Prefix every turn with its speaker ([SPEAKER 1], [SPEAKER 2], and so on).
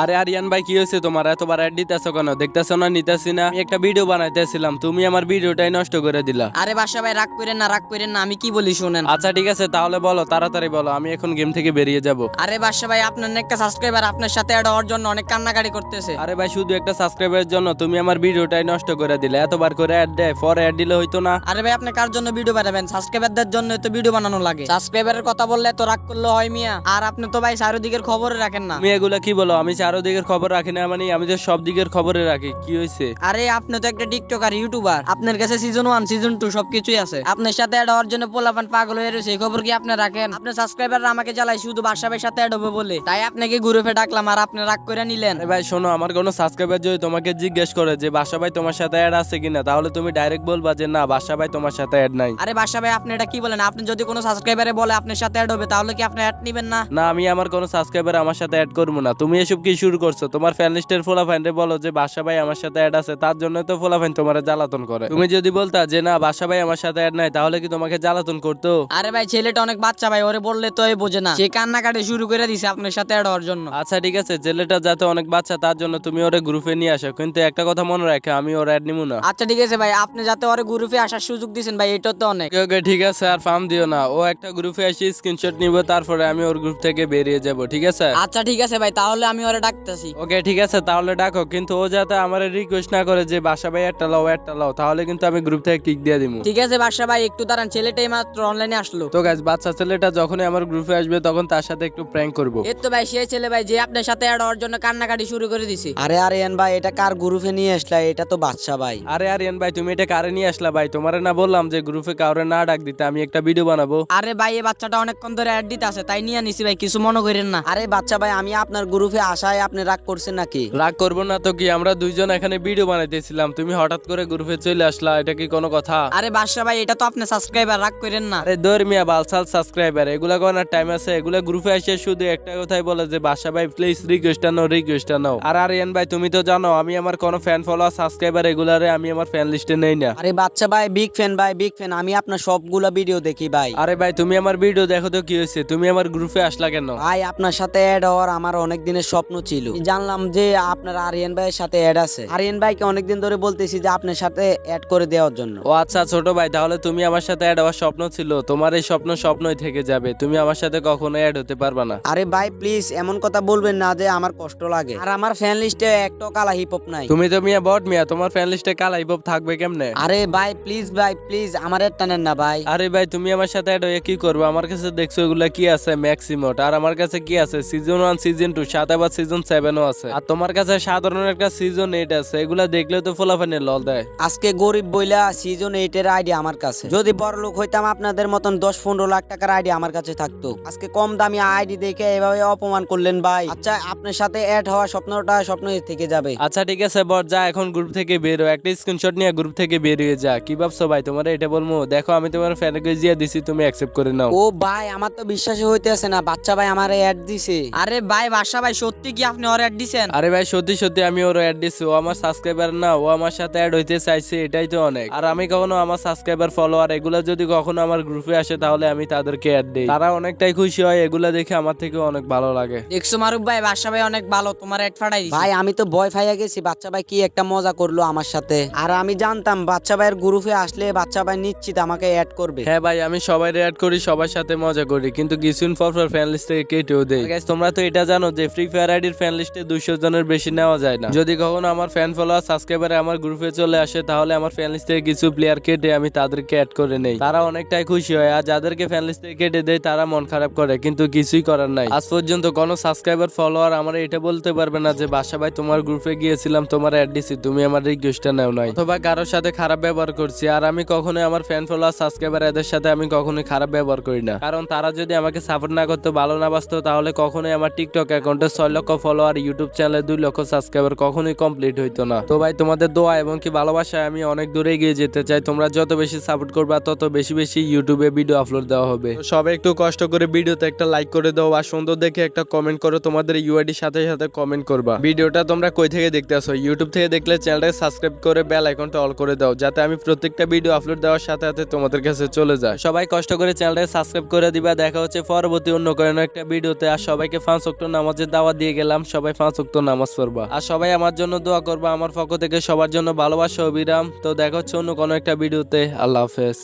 [SPEAKER 1] আরে আরিয়ান ভাই, কি হয়েছে তোমার? এতবার অ্যাড দিতেছো কেন? দেখতেছো না নিতেছি না? আমি একটা ভিডিও বানাইতেছিলাম, তুমি আমার ভিডিওটাই নষ্ট করে দিলা।
[SPEAKER 2] আরে বাসা ভাই রাগ করেন না, রাগ করেন না, আমি কি বলি শুনেন।
[SPEAKER 1] আচ্ছা ঠিক আছে, তাহলে বলো, তাড়াতাড়ি বলো, আমি এখন গেম থেকে বেরিয়ে যাব।
[SPEAKER 2] আরে বাসা ভাই, আপনার একটা সাবস্ক্রাইবার আপনার সাথে অ্যাড হওয়ার জন্য অনেক কান্নাকাটি করতেছে।
[SPEAKER 1] আরে ভাই, শুধু একটা সাবস্ক্রাইবারের জন্য তুমি আমার ভিডিওটাই নষ্ট করে দিলে। এতবার করে অ্যাড দেয়, পরে অ্যাড দিলে হইতো না?
[SPEAKER 2] আরে ভাই, আপনি কার জন্য ভিডিও বানাবেন? সাবস্ক্রাইবারদের জন্য তো ভিডিও বানানো লাগে। সাবস্ক্রাইবারের কথা বললে তো রাগ করলে হয় মিয়া। আর আপনি তো ভাই চারিদিকের খবরে রাখেন না।
[SPEAKER 1] তুমি এগুলা কি বলো? আমি চারদিকের খবর রাখি না মানে? আমি তো সব দিকের খবরে রাখি। কি হয়েছে?
[SPEAKER 2] আরে আপনি তো একটা টিকটকার ইউটিউবার, আপনার কাছে সিজন 1 সিজন 2 সবকিছুই আছে। আপনার সাথে অ্যাড হওয়ার জন্য পোলাপান পাগল হয়ে রয়েছে, এই খবর কি আপনি রাখেন? আপনার সাবস্ক্রাইবাররা আমাকে জ্বালায় শুধু বাসা ভাইয়ের সাথে অ্যাড হবে বলে, তাই আপনাকে গ্রুপে ডাকলাম আর আপনি রাগ করে নিলেন।
[SPEAKER 1] আরে ভাই শোনো, আমার কোনো সাবস্ক্রাইবার যদি তোমাকে জিজ্ঞেস করে যে বাসা ভাই তোমার সাথে অ্যাড আছে কিনা, তাহলে তুমি ডাইরেক্ট বলবা যে না, বাসা ভাই তোমার সাথে অ্যাড নাই।
[SPEAKER 2] আরে বাসা ভাই, আপনি এটা কি বলেন? আপনি যদি কোনো সাবস্ক্রাইবারে বলে আপনার সাথে অ্যাড হবে, তাহলে কি আপনি অ্যাড নেবেন না?
[SPEAKER 1] না, আমি আমার কোনো সাবস্ক্রাইবার আমার সাথে অ্যাড করবো না। তুমি এসব কি শুরু করছো? তোমার ফ্যান লিস্টের ফোলাফাইনরে বলো যে বাসা ভাই আমার সাথে অ্যাড আছে, তার জন্য তো ফোলাফাইন তোমার জ্বালাতন করে। তুমি যদি বলতা যে না, বাসা ভাই আমার সাথে অ্যাড নাই, তাহলে কি তোমাকে জ্বালাতন করতো?
[SPEAKER 2] আরে ভাই, ছেলেটা অনেক বাচ্চা ভাই, ওরে বললে তো এই বোঝে না, সে কান্নাকাটি শুরু করে দিছে আপনার সাথে অ্যাড হওয়ার জন্য।
[SPEAKER 1] আচ্ছা ঠিক আছে, ছেলেটা যাতে অনেক বাচ্চা তার জন্য তুমি ওরে গ্রুপে নিয়ে আসো, কিন্তু একটা কথা মনে রাখে, আমি ওর অ্যাড নিবো না।
[SPEAKER 2] আচ্ছা ঠিক আছে ভাই, আপনি যাতে ওরে গ্রুপে আসার সুযোগ দিয়েছেন ভাই, এটা তো অনেক।
[SPEAKER 1] ওকে ওকে, ঠিক আছে, আর ফার্ম দিও না। ও একটা গ্রুপে এসে স্ক্রিনশট নিব, তারপরে আমি ওর গ্রুপ থেকে বেরিয়ে যাব, ঠিক আছে?
[SPEAKER 2] আচ্ছা ঠিক আছে ভাই, তাহলে আমি ওরে ডাকতেছি।
[SPEAKER 1] ওকে ঠিক আছে, তাহলে ডাকো, কিন্তু ও যাতে আমার রিকোয়েস্ট না করে যে বাসা ভাই একটা লাও একটা লাও, তাহলে কিন্তু আমি গ্রুপ থেকে কিক দিয়ে দিব।
[SPEAKER 2] ঠিক আছে বাসা ভাই, একটু দাঁড়ান, ছেলেটাই মাত্র অনলাইনে আসলো।
[SPEAKER 1] তো গাইস, বাচ্চা ছেলেটা যখনই আমার গ্রুপে আসবে তখন তার সাথে একটু প্র্যাঙ্ক করব।
[SPEAKER 2] এই তো ভাই সেই ছেলে ভাই, যে আপনার সাথে অ্যাড হওয়ার জন্য কান্নাকাটি শুরু করে দিছে।
[SPEAKER 3] আরে আরিয়ান ভাই, এটা কার গ্রুপে নিয়ে আসলা? এটা তো বাদশা ভাই।
[SPEAKER 1] আরে আরিয়ান ভাই, তুমি এটা কারে নিয়ে আসলা ভাই? তোমারে না বললাম যে গ্রুপে কাউরে না ডাক দিতে, আমি একটা ভিডিও বানাবো?
[SPEAKER 2] আরে ভাই, এই বাচ্চাটা অনেকক্ষণ ধরে অ্যাড দিতে আছে, তাই নিয়ে নিছি ভাই, কিছু মনে করেন না।
[SPEAKER 3] আরে বাচ্চা ভাই, আমি আপনার গ্রুপে আসায় আপনি রাগ করছেন নাকি?
[SPEAKER 1] রাগ করবো না তো কি, আমরা দুইজন এখানে ভিডিও বানাইতেছিলাম, তুমি হঠাৎ করে গ্রুপে চলে আসলা, এটা কি কোনো কথা?
[SPEAKER 2] আরে বাদশা ভাই, এটা তো আপনি সাবস্ক্রাইবার, রাগ করেন না।
[SPEAKER 1] আরে ধর্মিয়া বালসাল সাবস্ক্রাইবার, এগুলা কোনার টাইম আছে? এগুলা গ্রুপে এসে শুধু একটা কথাই বলে যে বাসা ভাই প্লিজ রিকোয়েস্টটা নাও, রিকোয়েস্টটা নাও। আর আরিয়ান ভাই, তুমি তো জানো আমি আমার কোনো ফ্যান ফলোয়ার সাবস্ক্রাইবার এগুলারে আমি আমার ফ্যান লিস্টে নেই না।
[SPEAKER 3] আরে বাচ্চা ভাই, বিগ ফ্যান ভাই, বিগ ফ্যান। আমি আপনার সবগুলা ভিডিও দেখি ভাই।
[SPEAKER 1] আরে ভাই, তুমি আমার ভিডিও দেখো তো কি হয়েছে? তুমি আমার গ্রুপে আসলা কেন?
[SPEAKER 3] ভাই, আপনার সাথে অ্যাড হওয়ার আমার অনেক দিনের স্বপ্ন ছিল। জানলাম যে আপনার আরিয়ান ভাইয়ের সাথে অ্যাড আছে। আরিয়ান ভাইকে অনেকদিন ধরে বলতেছি যে আপনার সাথে অ্যাড করে দেওয়ার জন্য।
[SPEAKER 1] ও আচ্ছা ছোট ভাই, তাহলে তুমি আমার সাথে অ্যাড হওয়ার স্বপ্ন ছিল, তোমার এই স্বপ্ন স্বপ্নই থেকে যাবে, তুমি আমার সাথে কখনো অ্যাড হতে পারবা না।
[SPEAKER 3] আরে ভাই প্লিজ এমন কথা বলবেন না যে আমার কষ্ট লাগে। আর আমার ফ্যান লিস্টে একটা কালা হিপ হপ নাই।
[SPEAKER 1] তুমি তো মিয়া বট মিয়া, তোমার ফ্যান লিস্টে কালা হিপ হপ থাকবে কেমনে?
[SPEAKER 3] আরে ভাই প্লিজ, ভাই প্লিজ আমার অ্যাড টানেন না ভাই।
[SPEAKER 1] আরে ভাই, তুমি আমার সাথে অ্যাড হয়ে কি করবে? আমার কাছে দেখছো এগুলা কি আছে? ম্যাক্সিমোট। আর আমার কাছে কি আছে? সিজন 1 সিজন 2 সাথে আবার সিজন 7ও আছে। আর তোমার কাছে সাধারণ একটা সিজন 8 আছে, এগুলা দেখলে তো ফোলাফানি লল দেয়।
[SPEAKER 3] আজকে গরিব বইলা সিজন 8 এর আইডি আমার কাছে। যদি বড় লোক হইতাম আপনাদের মতন 10-15 লাখ টাকার আইডি আমার কাছে থাকতো। আজকে কম দামি আইডি দেখে এভাবে অপমান করলেন ভাই। আচ্ছা, আপনার সাথে অ্যাড হওয়া স্বপ্নটা স্বপ্নই থেকে যাবে।
[SPEAKER 1] আচ্ছা ঠিক আছে বট, যা এখন গ্রুপ থেকে বের হো, একটা স্ক্রিনশট নিয়ে গ্রুপ থেকে বের হয়ে যা। কি ভাবছো ভাই? তোমার এটা বলবো? দেখো আমি তোমার ফ্যান রিকোয়েস্ট দিয়ে দিছি, তুমি অ্যাকসেপ্ট করে নাও।
[SPEAKER 3] ও ভাই, আমার তো বিশ্বাসই হইতেছে না, বাচ্চা ভাই আমার অ্যাড দিছে।
[SPEAKER 2] আরে ভাই বাদশা ভাই, সত্যি কি আপনি ওরে অ্যাড দিছেন?
[SPEAKER 1] আরে ভাই সত্যি সত্যি আমি ওর অ্যাড দিছি, ও আমার সাবস্ক্রাইবার না, ও আমার সাথে অ্যাড হইতে চাইছে, এটাই তো অনেক। আর আমি কখনো আমার সাবস্ক্রাইবার ফলোয়ার এগুলা যদি কখনো আমার গ্রুপে আসে, তাহলে আমি তাদেরকে অ্যাড দিই, তারা অনেকটাই খুশি হয়, এগুলা দেখে আমার থেকে অনেক ভালো লাগে।
[SPEAKER 2] দেখছো মারুফ ভাই, বাদশা ভাই অনেক ভালো, তোমার অ্যাড ফাটাই দিছে।
[SPEAKER 3] ভাই আমি তো ভয় পাইয়া গেছি, বাচ্চা ভাই কি একটা মজা করলো আমার সাথে। আর আমি জানতাম বাচ্চা ভাইয়ের গ্রুপে আসলে বাচ্চা ভাই নিশ্চিত আমাকে অ্যাড করবে।
[SPEAKER 1] হ্যাঁ ভাই, আমি সবাই অ্যাড করি, সবার সাথে মজা করি, কিন্তু কিছুদিন পর পর ফ্যান লিস্ট থেকে কেটেও দেই। Guys, তোমরা তো এটা জানো যে ফ্রি ফায়ার আইডির ফ্যান লিস্টে 200 জনের বেশি নেওয়া যায় না। যদি কখনো আমার ফ্যান ফলোয়ার সাবস্ক্রাইবারে আমার গ্রুপে চলে আসে, তাহলে আমার ফ্যান লিস্ট থেকে কিছু প্লেয়ার কেটে আমি তাদেরকে অ্যাড করে নেই, তারা অনেকটাই খুশি হয়। আর যাদেরকে ফ্যান লিস্ট থেকে কেটে দেয় তারা মন খারাপ করে, কিন্তু কিছুই করার নাই। আজ পর্যন্ত কোনো সাবস্ক্রাইবার ফলোয়ার আমার এটা বলতে পারবে না যে বাসা ভাই তোমার গ্রুপে গিয়েছিলাম, তোমার অ্যাড দিছি, তুমি আমার রিকোয়েস্টটা নেও নাই, অথবা কারোর সাথে খারাপ ব্যবহার করছি। আর আমি কখনোই আমার ফ্যান ফলোয়ার সাবস্ক্রাইবার এদের সাথে আমি কখনোই খারাপ ব্যবহার করি না, কারণ তারা যদি আমাকে সাপোর্ট না করতো, ভালো না বাসতো, তাহলে কখনোই আমার টিকটক অ্যাকাউন্টে 6 লক্ষ ফলোয়ার, ইউটিউব চ্যানেলে 2 লক্ষ সাবস্ক্রাইবার কখনোই কমপ্লিট হইতো না। তো ভাই, তোমাদের দোয়া এবং কি ভালোবাসায় আমি অনেক দূরে এগিয়ে যেতে চাই। তোমরা যত বেশি সাপোর্ট করবা, তত বেশি বেশি ইউটিউবে ভিডিও আপলোড দেওয়া হবে। তো সবাই একটু কষ্ট করে ভিডিওতে একটা লাইক করে দাও, আর সুন্দর দেখে একটা কমেন্ট করো, তোমাদের ইউআইডির সাথে সাথে কমেন্ট করবা। ভিডিওটা তোমরা কই থেকে দেখতে আসো? ইউটিউব থেকে দেখলে চ্যানেলটাকে সাবস্ক্রাইব করে বেল আইকনটা অল করে দাও, যাতে আমি প্রত্যেকটা ভিডিও আপলোড দেওয়ার সাথে সাথে তোমাদের কাছে চলে যায়। সবাই কষ্ট করে চ্যানেলটাকে সাবস্ক্রাইব করে দিবা। দেখা হচ্ছে পরবর্তী অন্য কোনো একটা ভিডিওতে। আর সবাইকে 5 ওয়াক্ত নামাজের দাওয়াত দিয়ে গেলাম। গেলাম, সবাই 5 ওয়াক্ত নামাজ পড়বা আর সবাই আমার জন্য দোয়া করবা। আমার পক্ষ থেকে সবার জন্য ভালোবাসা অবিরাম। তো দেখা হচ্ছে অন্য কোনো একটা ভিডিওতে। আল্লাহ হাফেজ।